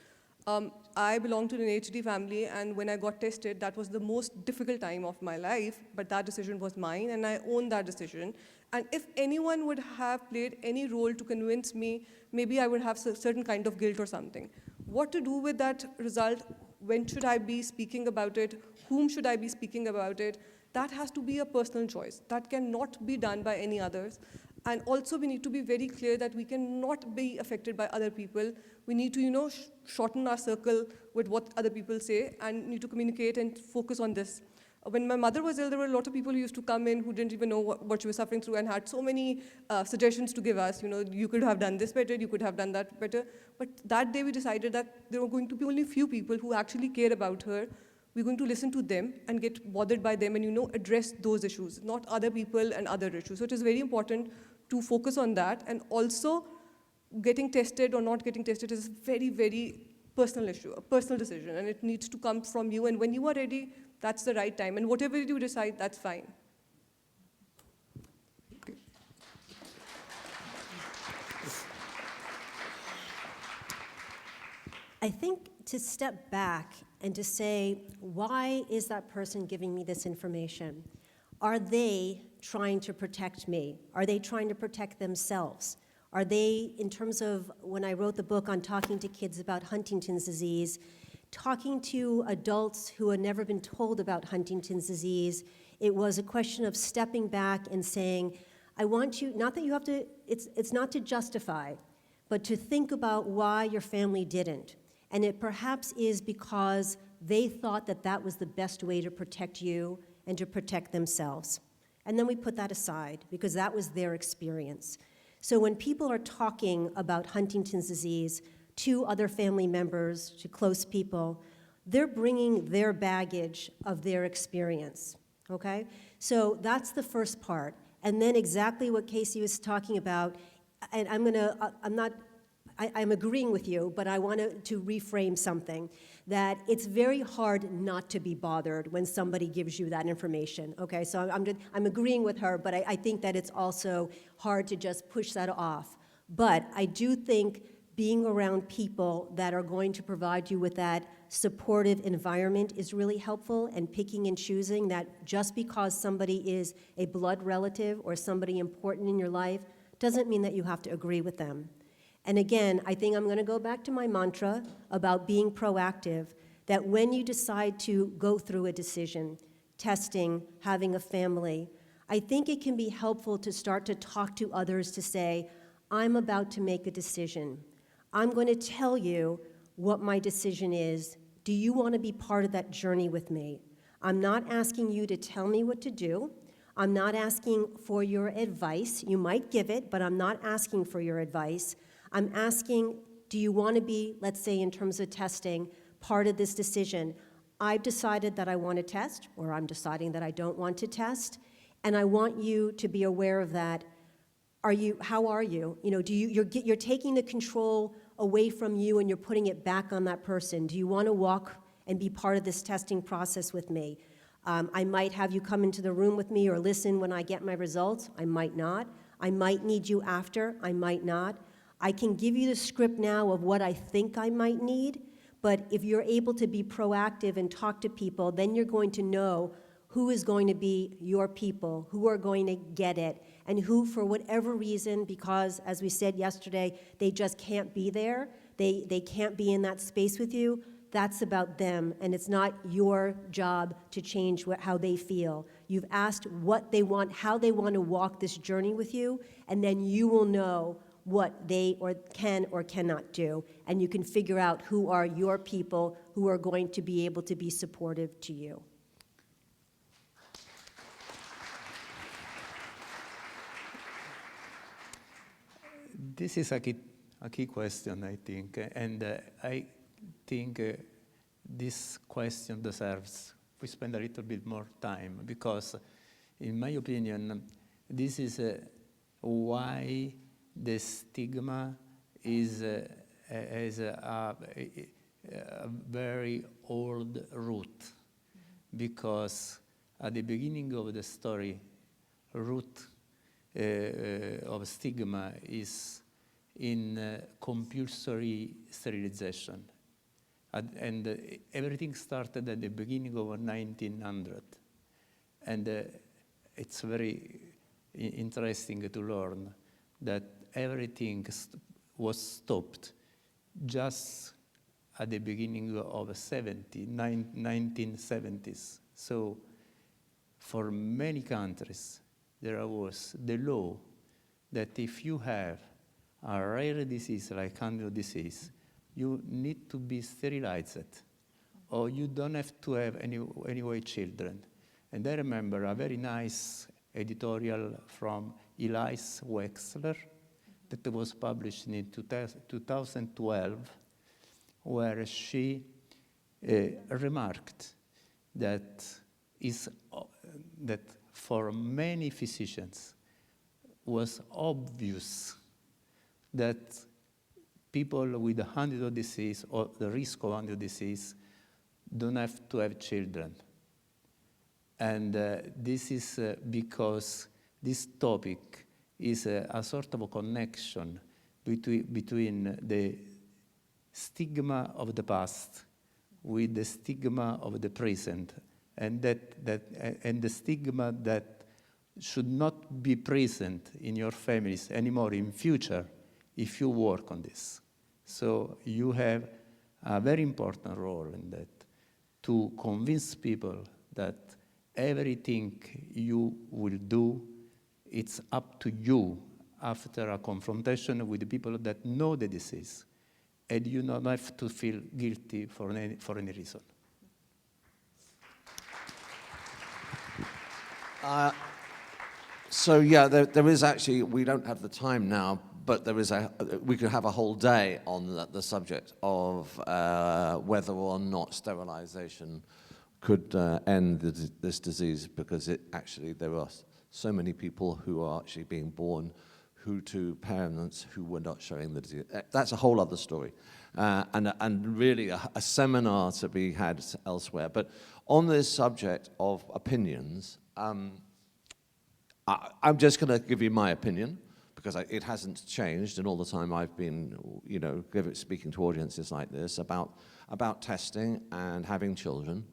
I belong to an HD family, and when I got tested, that was the most difficult time of my life, but that decision was mine, and I own that decision. And if anyone would have played any role to convince me, maybe I would have a certain kind of guilt or something. What to do with that result? When should I be speaking about it? Whom should I be speaking about it? That has to be a personal choice. That cannot be done by any others. And also we need to be very clear that we cannot be affected by other people. We need to, shorten our circle with what other people say, and need to communicate and focus on this. When my mother was ill, there were a lot of people who used to come in who didn't even know what she was suffering through, and had so many suggestions to give us. You could have done this better, you could have done that better. But that day we decided that there were going to be only few people who actually care about her. We're going to listen to them and get bothered by them and, address those issues, not other people and other issues. So it is very important to focus on that. And also, getting tested or not getting tested is a very, very personal issue, a personal decision, and it needs to come from you. And when you are ready, that's the right time. And whatever you decide, that's fine. Okay. I think to step back and to say, why is that person giving me this information? Are they trying to protect me? Are they trying to protect themselves? Are they, in terms of when I wrote the book on talking to kids about Huntington's disease, talking to adults who had never been told about Huntington's disease, it was a question of stepping back and saying, I want you, not that you have to, it's not to justify, but to think about why your family didn't. And it perhaps is because they thought that that was the best way to protect you and to protect themselves. And then we put that aside because that was their experience. So when people are talking about Huntington's disease to other family members, to close people, they're bringing their baggage of their experience, okay? So that's the first part. And then exactly what Casey was talking about, and I'm agreeing with you, but I want to reframe something, that it's very hard not to be bothered when somebody gives you that information, okay? So I'm agreeing with her, but I think that it's also hard to just push that off. But I do think being around people that are going to provide you with that supportive environment is really helpful, and picking and choosing that just because somebody is a blood relative or somebody important in your life doesn't mean that you have to agree with them. And again, I think I'm going to go back to my mantra about being proactive, that when you decide to go through a decision, testing, having a family, I think it can be helpful to start to talk to others to say, I'm about to make a decision. I'm going to tell you what my decision is. Do you want to be part of that journey with me? I'm not asking you to tell me what to do. I'm not asking for your advice. You might give it, but I'm not asking for your advice. I'm asking, do you want to be, let's say in terms of testing, part of this decision? I've decided that I want to test, or I'm deciding that I don't want to test, and I want you to be aware of that. How are you? You know, you're taking the control away from you and you're putting it back on that person. Do you want to walk and be part of this testing process with me? I might have you come into the room with me or listen when I get my results. I might not. I might need you after. I might not. I can give you the script now of what I think I might need, but if you're able to be proactive and talk to people, then you're going to know who is going to be your people, who are going to get it, and who, for whatever reason, because, as we said yesterday, they just can't be there, they can't be in that space with you, that's about them, and it's not your job to change how they feel. You've asked what they want, how they want to walk this journey with you, and then you will know what they can or cannot do, and you can figure out who are your people who are going to be able to be supportive to you. This is a key question, I think, and I think this question deserves we spend a little bit more time, because, in my opinion, this is why the stigma has a very old root, because at the beginning of the story, root of stigma is in compulsory sterilization. And everything started at the beginning of 1900. And it's very interesting to learn that everything was stopped just at the beginning of 1970s. So for many countries, there was the law that if you have a rare disease like Huntington's disease, you need to be sterilized, or you don't have to have anyway children. And I remember a very nice editorial from Elise Wexler that was published in 2012, where she remarked that for many physicians was obvious that people with Huntington's disease or the risk of Huntington's disease don't have to have children. And this is because this topic is a sort of a connection between the stigma of the past with the stigma of the present, and the stigma that should not be present in your families anymore in future if you work on this. So you have a very important role in that, to convince people that everything you will do, it's up to you after a confrontation with the people that know the disease, and you don't have to feel guilty for any reason. So yeah, there is actually, we don't have the time now, but there is we could have a whole day on the subject of whether or not sterilization could end this disease, because there are so many people who are actually being born who to parents who were not showing the disease. That's a whole other story, and really a seminar to be had elsewhere. But on this subject of opinions, I'm just going to give you my opinion, because it hasn't changed in all the time I've been, speaking to audiences like this about testing and having children.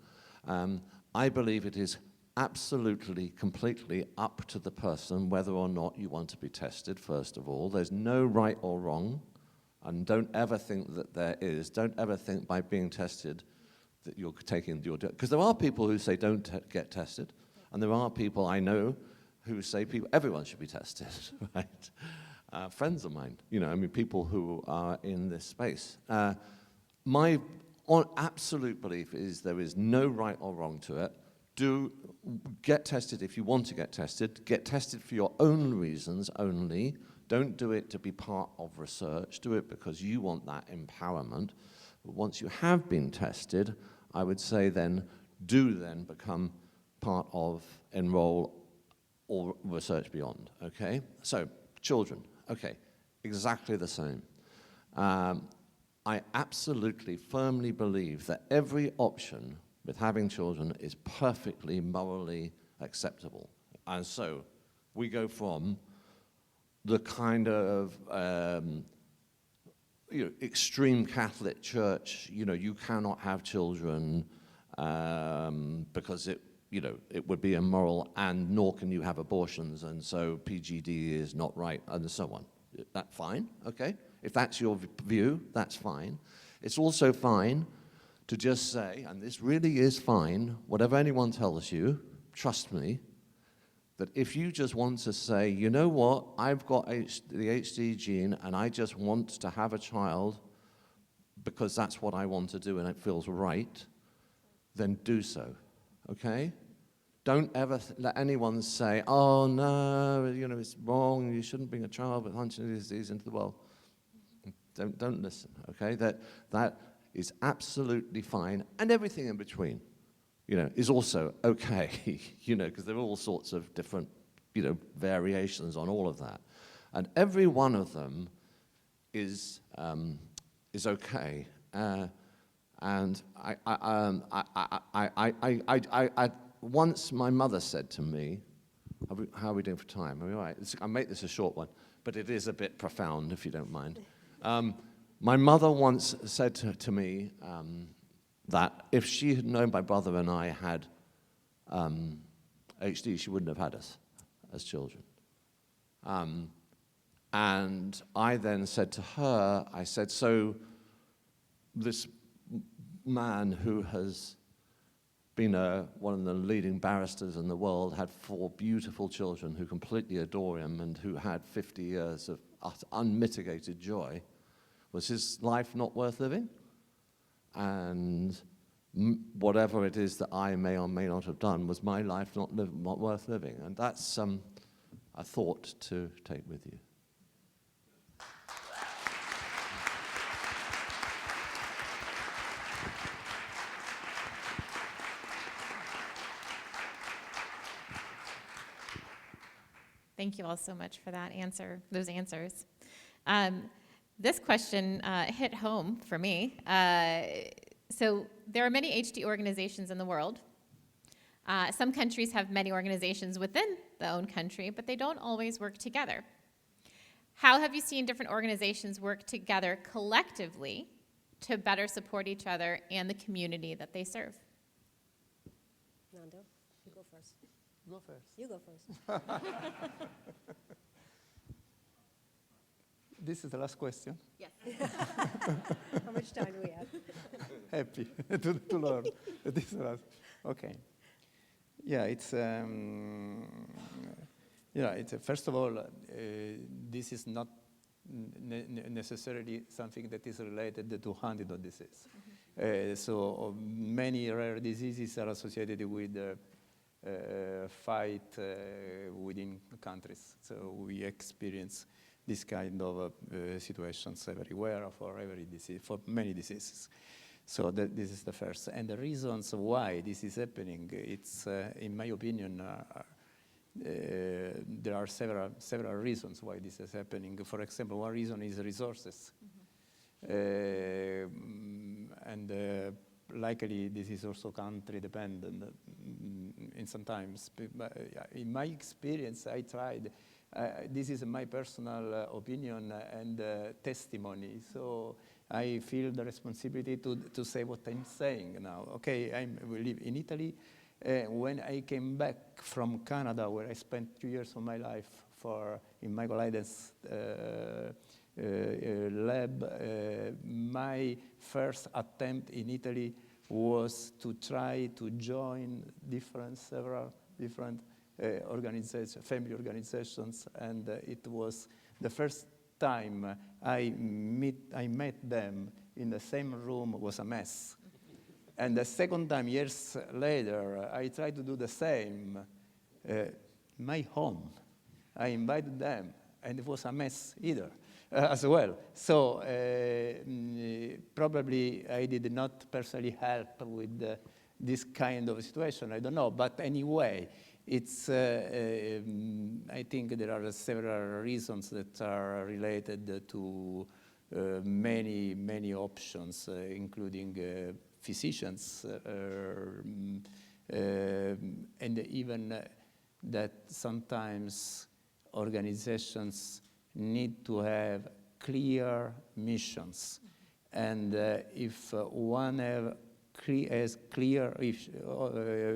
I believe it is absolutely, completely up to the person whether or not you want to be tested, first of all. There's no right or wrong, and don't ever think that there is. Don't ever think by being tested that you're taking your... Because there are people who say don't get tested, and there are people I know who say everyone should be tested, right? Friends of mine, people who are in this space. My absolute belief is there is no right or wrong to it. Get tested if you want to get tested. Get tested for your own reasons only. Don't do it to be part of research. Do it because you want that empowerment. But once you have been tested, I would say then become part of Enroll or Research Beyond, okay? So, children, okay, exactly the same. I absolutely, firmly believe that every option with having children is perfectly morally acceptable. And so, we go from the kind of extreme Catholic Church, you cannot have children because it would be immoral, and nor can you have abortions, and so PGD is not right, and so on. That's fine, okay? If that's your view, that's fine. It's also fine to just say, and this really is fine, whatever anyone tells you, trust me, that if you just want to say, you know what, I've got the HD gene, and I just want to have a child because that's what I want to do and it feels right, then do so. Okay? Don't ever let anyone say, oh no, it's wrong, you shouldn't bring a child with Huntington's disease into the world. Don't listen, okay? That is absolutely fine, and everything in between, is also okay, because there are all sorts of different, variations on all of that. And every one of them is okay. And once my mother said to me, how are we doing for time? Are we all right? I'll make this a short one, but it is a bit profound, if you don't mind. My mother once said to me that if she had known my brother and I had HD, she wouldn't have had us as children. And I then said to her, so this man who has been one of the leading barristers in the world, had 4 beautiful children who completely adore him and who had 50 years of unmitigated joy. Was his life not worth living? And whatever it is that I may or may not have done, was my life not worth living? And that's a thought to take with you. Thank you all so much for those answers. This question hit home for me. So there are many HD organizations in the world. Some countries have many organizations within their own country, but they don't always work together. How have you seen different organizations work together collectively to better support each other and the community that they serve? Nando, you go first. Go first. You go first. this is the last question. Yes. How much time do we have? Happy to learn. This is the last. Okay. Yeah, it's first of all, this is not necessarily something that is related to Huntington's disease. So many rare diseases are associated with fight within countries. So we experience this kind of situations everywhere for every disease, for many diseases. So this is the first. And the reasons why this is happening, it's, in my opinion, there are several reasons why this is happening. For example, one reason is resources. And likely this is also country dependent in sometimes. But in my experience, I tried, this is my personal opinion and testimony. So I feel the responsibility to say what I'm saying now. Okay, we live in Italy. When I came back from Canada, where I spent 2 years of my life in Michael Hayden's lab, my first attempt in Italy was to try to join several different organizations, family organizations, and it was the first time I met them in the same room was a mess. And the second time, years later, I tried to do the same. My home, I invited them, and it was a mess either, as well. So probably I did not personally help with this kind of situation, I don't know. But anyway, it's, I think there are several reasons that are related to many options, including physicians, and even that sometimes organizations need to have clear missions. And if one has clear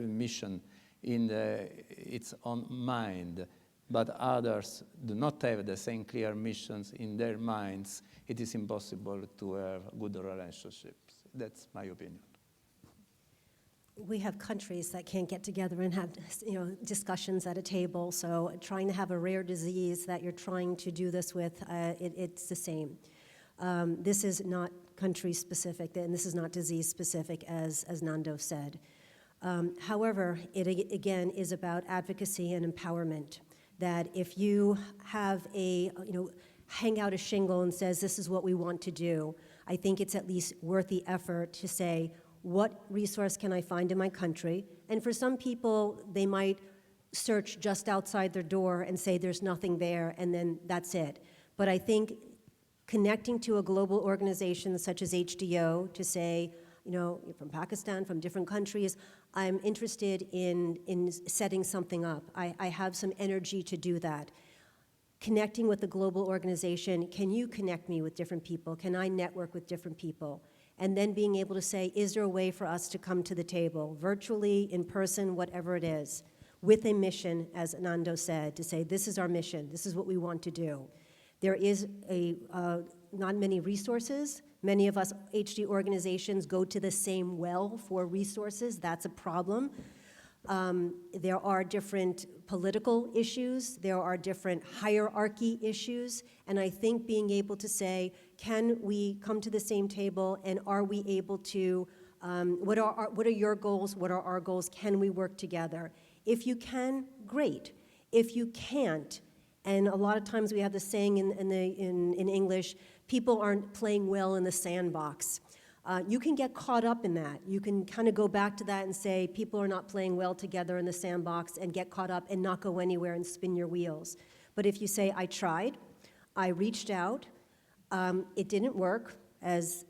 mission in its own mind, but others do not have the same clear missions in their minds, it is impossible to have good relationships. That's my opinion. We have countries that can't get together and have, discussions at a table. So trying to have a rare disease that you're trying to do this with, it's the same. This is not country specific, and this is not disease specific, as Nando said. However, it again is about advocacy and empowerment. That if you have hang out a shingle and says, this is what we want to do, I think it's at least worth the effort to say, what resource can I find in my country? And for some people, they might search just outside their door and say there's nothing there, and then that's it. But I think connecting to a global organization such as HDYO to say, you're from Pakistan, from different countries, I'm interested in setting something up. I have some energy to do that. Connecting with the global organization, can you connect me with different people? Can I network with different people? And then being able to say, is there a way for us to come to the table, virtually, in person, whatever it is, with a mission, as Nando said, to say, this is our mission, this is what we want to do. There is not many resources. Many of us HD organizations go to the same well for resources. That's a problem. There are different political issues. There are different hierarchy issues. And I think being able to say, can we come to the same table, and are we able to, what are your goals, what are our goals, can we work together? If you can, great. If you can't, and a lot of times we have the saying in English, people aren't playing well in the sandbox. You can get caught up in that. You can kind of go back to that and say people are not playing well together in the sandbox and get caught up and not go anywhere and spin your wheels. But if you say, I tried, I reached out, it didn't work, as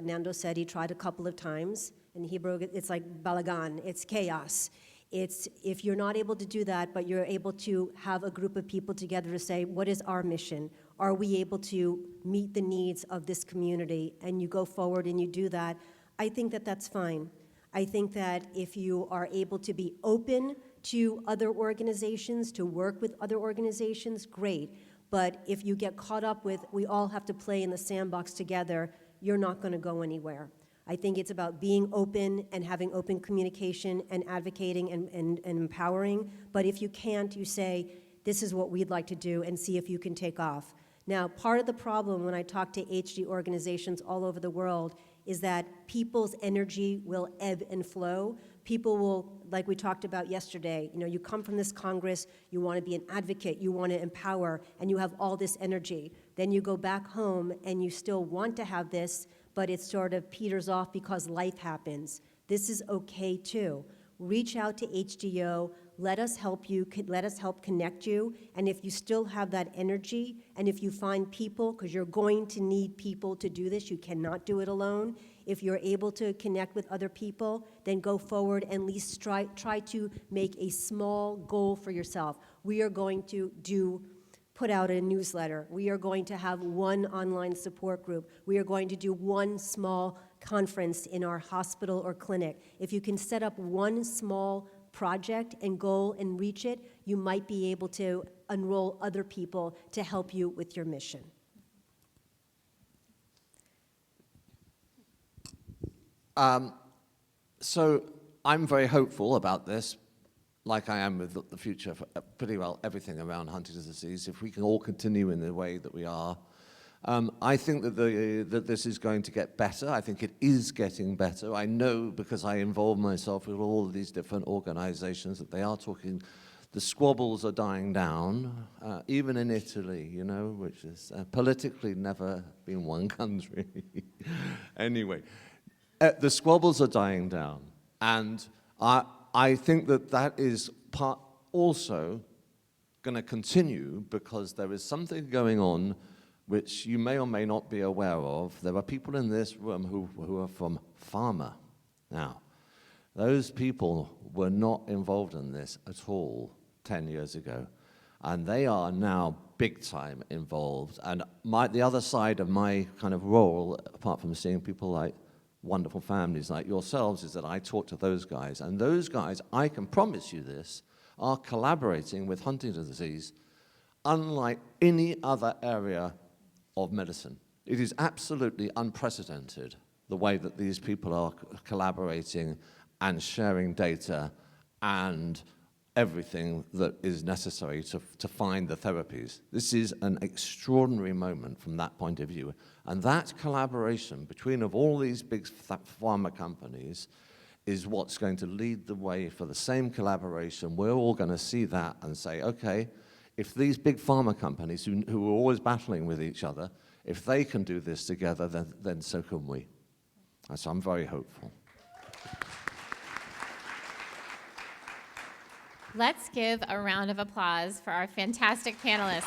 Nando said, he tried a couple of times. In Hebrew, it's like balagan, it's chaos. It's if you're not able to do that, but you're able to have a group of people together to say, what is our mission? Are we able to meet the needs of this community? And you go forward and you do that. I think that that's fine. I think that if you are able to be open to other organizations, to work with other organizations, great. But if you get caught up with, we all have to play in the sandbox together, you're not going to go anywhere. I think it's about being open and having open communication and advocating and empowering. But if you can't, you say, this is what we'd like to do, and see if you can take off. Now, part of the problem when I talk to HD organizations all over the world is that people's energy will ebb and flow. People will, like we talked about yesterday, you come from this Congress, you want to be an advocate, you want to empower, and you have all this energy. Then you go back home and you still want to have this, but it sort of peters off because life happens. This is okay too. Reach out to HDYO, let us help you, let us help connect you, and if you still have that energy, and if you find people, because you're going to need people to do this, you cannot do it alone. If you're able to connect with other people, then go forward and at least try to make a small goal for yourself. We are going to put out a newsletter. We are going to have one online support group. We are going to do one small conference in our hospital or clinic. If you can set up one small project and goal and reach it, you might be able to enroll other people to help you with your mission. So I'm very hopeful about this, like I am with the future for pretty well everything around Huntington's disease. If we can all continue in the way that we are, I think that this is going to get better. I think it is getting better. I know because I involve myself with all of these different organizations that they are talking. The squabbles are dying down, even in Italy, which is politically never been one country. Anyway, the squabbles are dying down. And I think that is also going to continue because there is something going on which you may or may not be aware of. There are people in this room who are from pharma. Now, those people were not involved in this at all 10 years ago, and they are now big time involved. And the other side of my kind of role, apart from seeing people like wonderful families like yourselves, is that I talk to those guys, and those guys, I can promise you this, are collaborating with Huntington's disease unlike any other area of medicine. It is absolutely unprecedented, the way that these people are collaborating and sharing data and everything that is necessary to find the therapies. This is an extraordinary moment from that point of view. And that collaboration between of all these big pharma companies is what's going to lead the way for the same collaboration. We're all going to see that and say, okay, if these big pharma companies who are always battling with each other, if they can do this together, then so can we. And so I'm very hopeful. Let's give a round of applause for our fantastic panelists.